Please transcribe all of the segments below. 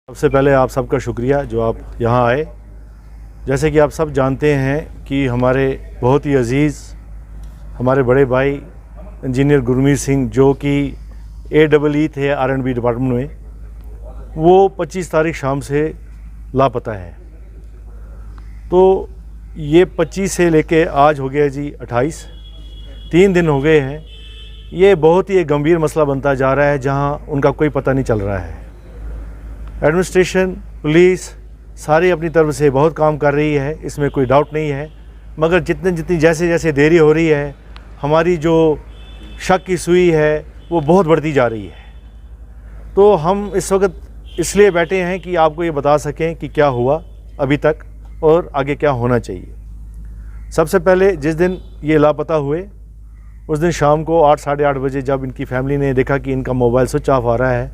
सबसे पहले आप सबका शुक्रिया जो आप यहाँ आए। जैसे कि आप सब जानते हैं कि हमारे बहुत ही अजीज़ हमारे बड़े भाई इंजीनियर गुरमीत सिंह जो कि AEE थे R&B डिपार्टमेंट में, वो 25 तारीख शाम से लापता है। तो ये 25 से लेके आज हो गया जी 28, 3 दिन हो गए हैं। ये बहुत ही एक गंभीर मसला बनता जा रहा है जहाँ उनका कोई पता नहीं चल रहा है। एडमिनिस्ट्रेशन, पुलिस सारी अपनी तरफ से बहुत काम कर रही है, इसमें कोई डाउट नहीं है, मगर जितनी जैसे देरी हो रही है, हमारी जो शक की सुई है वो बहुत बढ़ती जा रही है। तो हम इस वक्त इसलिए बैठे हैं कि आपको ये बता सकें कि क्या हुआ अभी तक और आगे क्या होना चाहिए। सबसे पहले जिस दिन ये लापता हुए उस दिन शाम को 8 साढ़े 8 बजे जब इनकी फैमिली ने देखा कि इनका मोबाइल स्विच ऑफ आ रहा है,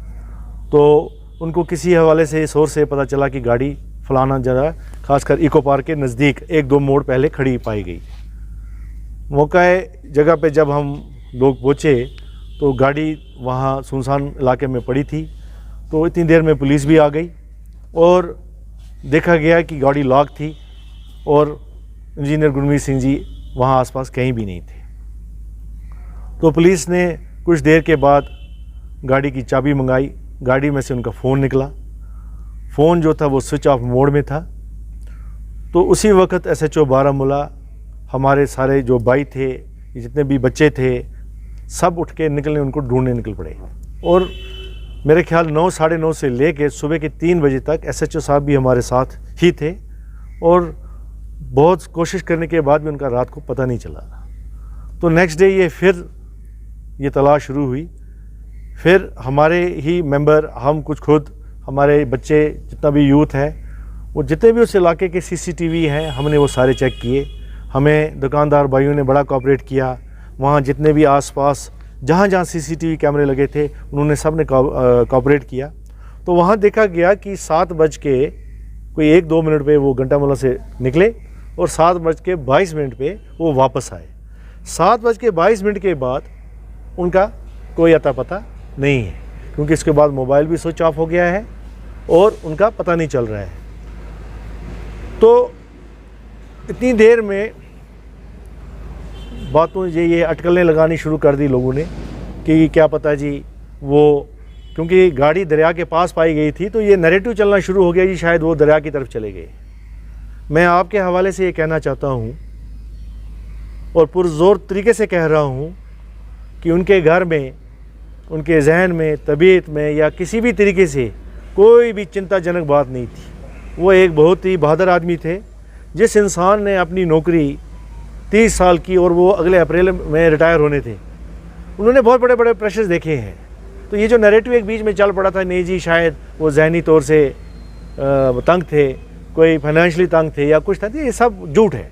तो उनको किसी हवाले से सोर्स से पता चला कि गाड़ी फलाना जगह खासकर इको पार्क के नज़दीक 1-2 मोड़ पहले खड़ी पाई गई। मौके जगह पे जब हम लोग पहुँचे तो गाड़ी वहाँ सुनसान इलाके में पड़ी थी। तो इतनी देर में पुलिस भी आ गई और देखा गया कि गाड़ी लॉक थी और इंजीनियर गुरमीत सिंह जी वहाँ आसपास कहीं भी नहीं थे। तो पुलिस ने कुछ देर के बाद गाड़ी की चाबी मंगाई, गाड़ी में से उनका फ़ोन निकला। फ़ोन जो था वो स्विच ऑफ मोड में था। तो उसी वक्त SHO बारामूला, हमारे सारे जो भाई थे, जितने भी बच्चे थे, सब उठ के निकलने, उनको ढूंढने निकल पड़े। और मेरे ख्याल 9 साढ़े 9 से लेके सुबह के 3 बजे तक SHO साहब भी हमारे साथ ही थे और बहुत कोशिश करने के बाद भी उनका रात को पता नहीं चला। तो नेक्स्ट डे ये तलाश शुरू हुई। फिर हमारे ही मेंबर, हम कुछ खुद, हमारे बच्चे, जितना भी यूथ है, वो जितने भी उस इलाके के CCTV हैं, हमने वो सारे चेक किए। हमें दुकानदार भाइयों ने बड़ा कोऑपरेट किया। वहाँ जितने भी आसपास जहाँ CCTV कैमरे लगे थे, उन्होंने सब ने कोऑपरेट किया। तो वहाँ देखा गया कि 7 बज के कोई 1-2 मिनट पे वो घंटामौला से निकले और 7 बज के 22 मिनट पे वो वापस आए। 7 बज के 22 मिनट के बाद उनका कोई अता पता नहीं है, क्योंकि इसके बाद मोबाइल भी स्विच ऑफ हो गया है और उनका पता नहीं चल रहा है। तो इतनी देर में बातों ये अटकलें लगानी शुरू कर दी लोगों ने कि क्या पता जी, वो क्योंकि गाड़ी दरिया के पास पाई गई थी तो ये नैरेटिव चलना शुरू हो गया जी शायद वो दरिया की तरफ चले गए। मैं आपके हवाले से ये कहना चाहता हूँ और पुरजोर तरीके से कह रहा हूँ कि उनके घर में, उनके जहन में, तबीयत में या किसी भी तरीके से कोई भी चिंताजनक बात नहीं थी। वो एक बहुत ही बहादुर आदमी थे। जिस इंसान ने अपनी नौकरी 30 साल की और वो अगले अप्रैल में रिटायर होने थे, उन्होंने बहुत बड़े बड़े प्रेशर्स देखे हैं। तो ये जो नैरेटिव एक बीच में चल पड़ा था, नहीं जी शायद वो जहनी तौर से तंग थे, कोई फाइनेंशियली तंग थे या कुछ था, ये सब झूठ है।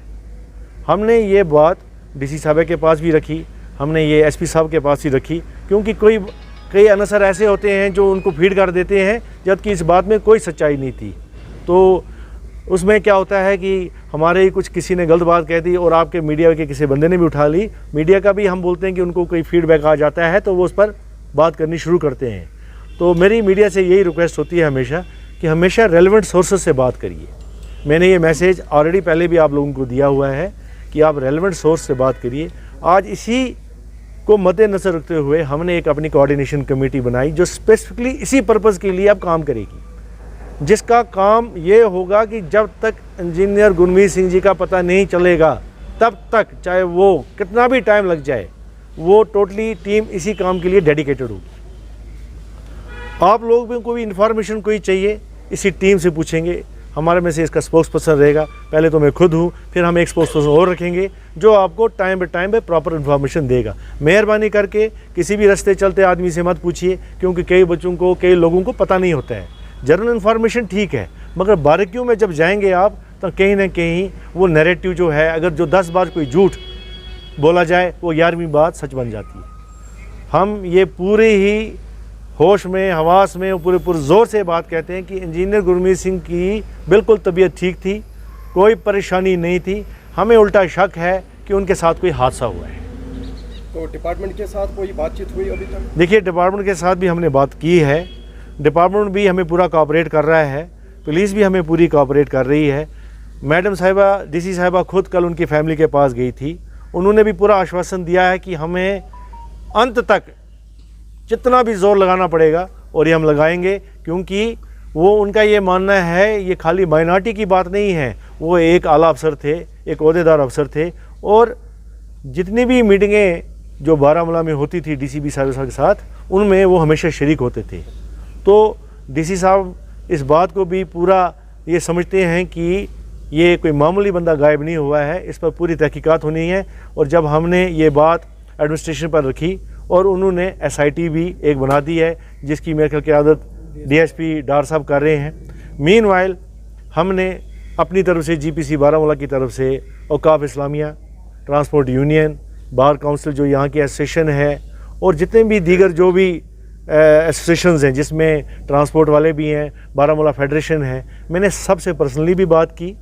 हमने ये बात DC साहब के पास भी रखी, हमने ये SP साहब के पास ही रखी, क्योंकि कई अनसर ऐसे होते हैं जो उनको फीड कर देते हैं, जबकि इस बात में कोई सच्चाई नहीं थी। तो उसमें क्या होता है कि हमारे ही कुछ किसी ने गलत बात कह दी और आपके मीडिया के किसी बंदे ने भी उठा ली। मीडिया का भी हम बोलते हैं कि उनको कोई फीडबैक आ जाता है तो वो उस पर बात करनी शुरू करते हैं। तो मेरी मीडिया से यही रिक्वेस्ट होती है हमेशा कि हमेशा रेलेवेंट सोर्सेज से बात करिए। मैंने ये मैसेज ऑलरेडी पहले भी आप लोगों को दिया हुआ है कि आप रेलेवेंट सोर्स से बात करिए। आज इसी को मद्देनज़र रखते हुए हमने एक अपनी कोऑर्डिनेशन कमेटी बनाई जो स्पेसिफिकली इसी पर्पज़ के लिए अब काम करेगी, जिसका काम ये होगा कि जब तक इंजीनियर गुरमीत सिंह जी का पता नहीं चलेगा तब तक, चाहे वो कितना भी टाइम लग जाए, वो टोटली टीम इसी काम के लिए डेडिकेटेड होगी। आप लोगों को भी इंफॉर्मेशन कोई चाहिए, इसी टीम से पूछेंगे। हमारे में से इसका स्पोक्स पर्सन रहेगा, पहले तो मैं खुद हूँ, फिर हम एक स्पोक्स पर्सन और रखेंगे जो आपको टाइम पे प्रॉपर इन्फॉर्मेशन देगा। मेहरबानी करके किसी भी रास्ते चलते आदमी से मत पूछिए, क्योंकि कई लोगों को पता नहीं होता है। जनरल इन्फॉर्मेशन ठीक है, मगर बारीकियों में जब जाएंगे आप तो कहीं ना कहीं वो नैरेटिव जो है, अगर जो 10 बार कोई झूठ बोला जाए वो 11वीं बात सच बन जाती है। हम ये पूरे ही होश में, हवास में, पूरे पुरजोर से बात कहते हैं कि इंजीनियर गुरमीत सिंह की बिल्कुल तबीयत ठीक थी, कोई परेशानी नहीं थी। हमें उल्टा शक है कि उनके साथ कोई हादसा हुआ है। तो डिपार्टमेंट के साथ कोई बातचीत हुई अभी तक? देखिए, डिपार्टमेंट के साथ भी हमने बात की है, डिपार्टमेंट भी हमें पूरा कोऑपरेट कर रहा है, पुलिस भी हमें पूरी कोऑपरेट कर रही है। मैडम साहिबा, डीसी साहिबा खुद कल उनकी फैमिली के पास गई थी, उन्होंने भी पूरा आश्वासन दिया है कि हमें अंत तक जितना भी जोर लगाना पड़ेगा और ये हम लगाएंगे, क्योंकि वो उनका ये मानना है ये खाली माइनॉरिटी की बात नहीं है। वो एक आला अफसर थे, एक ओहदेदार अफसर थे, और जितनी भी मीटिंगें जो बारामूला में होती थी डीसीपी साहब के साथ, उनमें वो हमेशा शरीक होते थे। तो डीसी साहब इस बात को भी पूरा ये समझते हैं कि ये कोई मामूली बंदा गायब नहीं हुआ है, इस पर पूरी तहकीकात होनी है। और जब हमने ये बात एडमिनिस्ट्रेशन पर रखी और उन्होंने SIT भी एक बना दी है, जिसकी मेरे ख्याल क़यादत DSP डार साहब कर रहे हैं। मीनवाइल हमने अपनी तरफ से GPC बारामूला की तरफ से औकाफ इस्लामिया, ट्रांसपोर्ट यूनियन, बार काउंसिल जो यहाँ की एसोसिएशन है, और जितने भी दीगर जो भी एसोसिएशंस हैं जिसमें ट्रांसपोर्ट वाले भी हैं, बारामूला फेडरेशन है, मैंने सबसे पर्सनली भी बात की,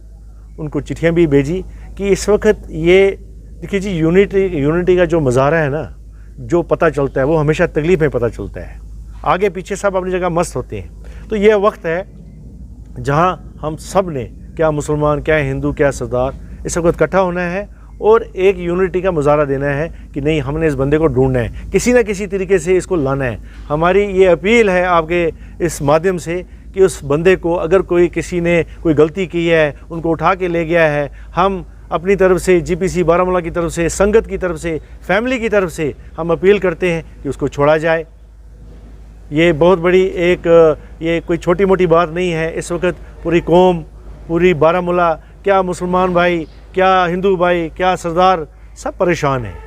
उनको चिट्ठियाँ भी भेजी कि इस वक्त ये देखिए जी, यूनिटी का जो मज़ारा है ना, जो पता चलता है वो हमेशा तकलीफ़ में पता चलता है, आगे पीछे सब अपनी जगह मस्त होते हैं। तो ये वक्त है जहाँ हम सब ने, क्या मुसलमान, क्या हिंदू, क्या सरदार, इस वक्त इकट्ठा होना है और एक यूनिटी का मुजाहरा देना है कि नहीं, हमने इस बंदे को ढूंढना है, किसी न किसी तरीके से इसको लाना है। हमारी ये अपील है आपके इस माध्यम से कि उस बंदे को, अगर किसी ने कोई गलती की है, उनको उठा के ले गया है, हम अपनी तरफ से, GPC बारामूला की तरफ से, संगत की तरफ से, फैमिली की तरफ से हम अपील करते हैं कि उसको छोड़ा जाए। ये बहुत बड़ी ये कोई छोटी मोटी बात नहीं है। इस वक्त पूरी कौम, पूरी बारामूला, क्या मुसलमान भाई, क्या हिंदू भाई, क्या सरदार, सब परेशान हैं।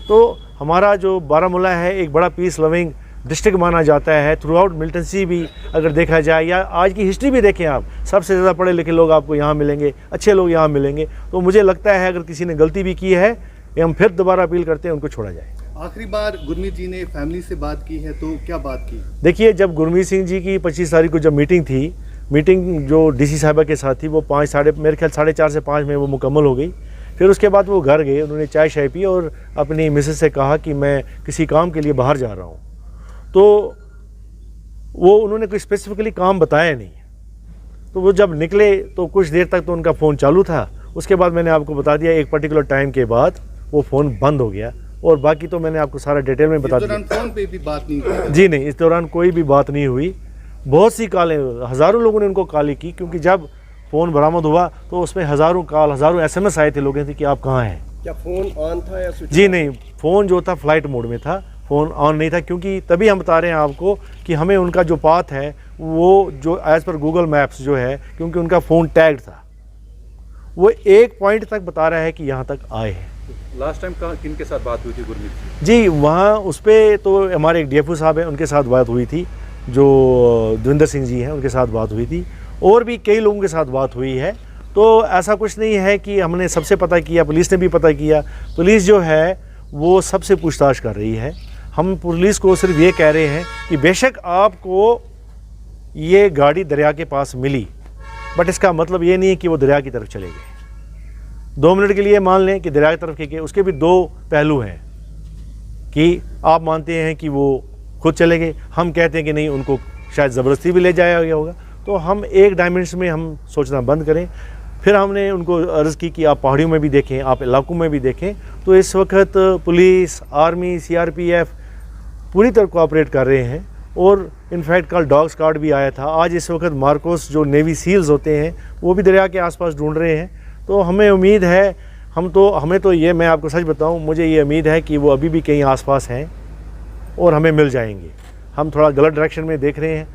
तो हमारा जो बारामूला है एक बड़ा पीस लविंग डिस्ट्रिक्ट माना जाता है। थ्रू आउट मिलिटेंसी भी अगर देखा जाए या आज की हिस्ट्री भी देखें आप, सबसे ज़्यादा पढ़े लिखे लोग आपको यहाँ मिलेंगे, अच्छे लोग यहाँ मिलेंगे। तो मुझे लगता है अगर किसी ने गलती भी की है, हम फिर दोबारा अपील करते हैं उनको छोड़ा जाए। आखिरी बार गुरमीत जी ने फैमिली से बात की है तो क्या बात की? देखिए, जब गुरमीत सिंह जी की 25 तारीख को जब मीटिंग जो डीसी साहिबा के साथ थी, वो 5 मेरे ख्याल 4:30 से 5 में वो मुकम्मल हो गई। फिर उसके बाद वो घर गए, उन्होंने चाय शाय पी और अपनी मिसेस से कहा कि मैं किसी काम के लिए बाहर जा रहा हूँ। तो वो उन्होंने कोई स्पेसिफिकली काम बताया नहीं। तो वो जब निकले तो कुछ देर तक तो उनका फ़ोन चालू था, उसके बाद मैंने आपको बता दिया एक पर्टिकुलर टाइम के बाद वो फ़ोन बंद हो गया, और बाकी तो मैंने आपको सारा डिटेल में बता दिया। इस दौरान फ़ोन पे भी बात नहीं हुई? जी नहीं, इस दौरान कोई भी बात नहीं हुई। बहुत सी कॉलें, हज़ारों लोगों ने उनको कॉल की, क्योंकि जब फ़ोन बरामद हुआ तो उसमें हज़ारों कॉल, हज़ारों SMS आए थे लोगों से कि आप कहाँ हैं। क्या फ़ोन ऑन था या स्विच? जी नहीं, फ़ोन जो था फ्लाइट मोड में था, फ़ोन ऑन नहीं था, क्योंकि तभी हम बता रहे हैं आपको कि हमें उनका जो पाथ है वो जो एज़ पर गूगल मैप्स जो है, क्योंकि उनका फ़ोन टैग्ड था, वो एक पॉइंट तक बता रहा है कि यहाँ तक आए हैं। लास्ट टाइम किन के साथ बात हुई थी गुरमीत जी? वहाँ उस पर तो हमारे एक DFO साहब हैं, उनके साथ बात हुई थी, जो देविंदर सिंह जी हैं, उनके साथ बात हुई थी, और भी कई लोगों के साथ बात हुई है। तो ऐसा कुछ नहीं है कि हमने सबसे पता किया, पुलिस ने भी पता किया। पुलिस जो है वो सबसे पूछताछ कर रही है। हम पुलिस को सिर्फ ये कह रहे हैं कि बेशक आपको ये गाड़ी दरिया के पास मिली, बट इसका मतलब ये नहीं है कि वो दरिया की तरफ चले गए। 2 मिनट के लिए मान लें कि दरिया की तरफ के, उसके भी 2 पहलू हैं कि आप मानते हैं कि वो खुद चले गए, हम कहते हैं कि नहीं, उनको शायद ज़बरदस्ती भी ले जाया गया होगा। तो हम एक डायमेंशन में हम सोचना बंद करें। फिर हमने उनको अर्ज़ की कि आप पहाड़ियों में भी देखें, आप इलाकों में भी देखें। तो इस वक्त पुलिस, आर्मी, CRPF पूरी तरह कोऑपरेट कर रहे हैं, और इनफैक्ट कल डॉग स्क्वाड भी आया था। आज इस वक्त मार्कोस जो नेवी सील्स होते हैं वो भी दरिया के आसपास ढूंढ रहे हैं। तो हमें उम्मीद है, हमें तो ये, मैं आपको सच बताऊं, मुझे ये उम्मीद है कि वो अभी भी कहीं आसपास हैं और हमें मिल जाएंगे। हम थोड़ा गलत डायरेक्शन में देख रहे हैं,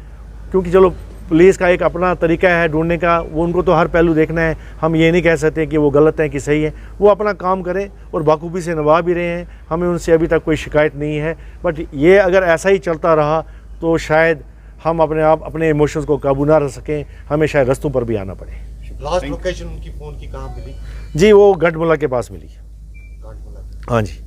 क्योंकि चलो पुलिस का एक अपना तरीका है ढूंढने का, वो उनको तो हर पहलू देखना है। हम ये नहीं कह सकते कि वो गलत है कि सही है, वो अपना काम करें और बाखूबी से निभा भी रहे हैं। हमें उनसे अभी तक कोई शिकायत नहीं है। बट ये अगर ऐसा ही चलता रहा तो शायद हम अपने इमोशंस को काबू ना रख सकें, हमें शायद रस्तों पर भी आना पड़े। लास्ट लोकेशन उनकी फ़ोन की कहाँ मिली? जी, वो गढ़मुला के पास मिली। कांडमुला। हाँ जी।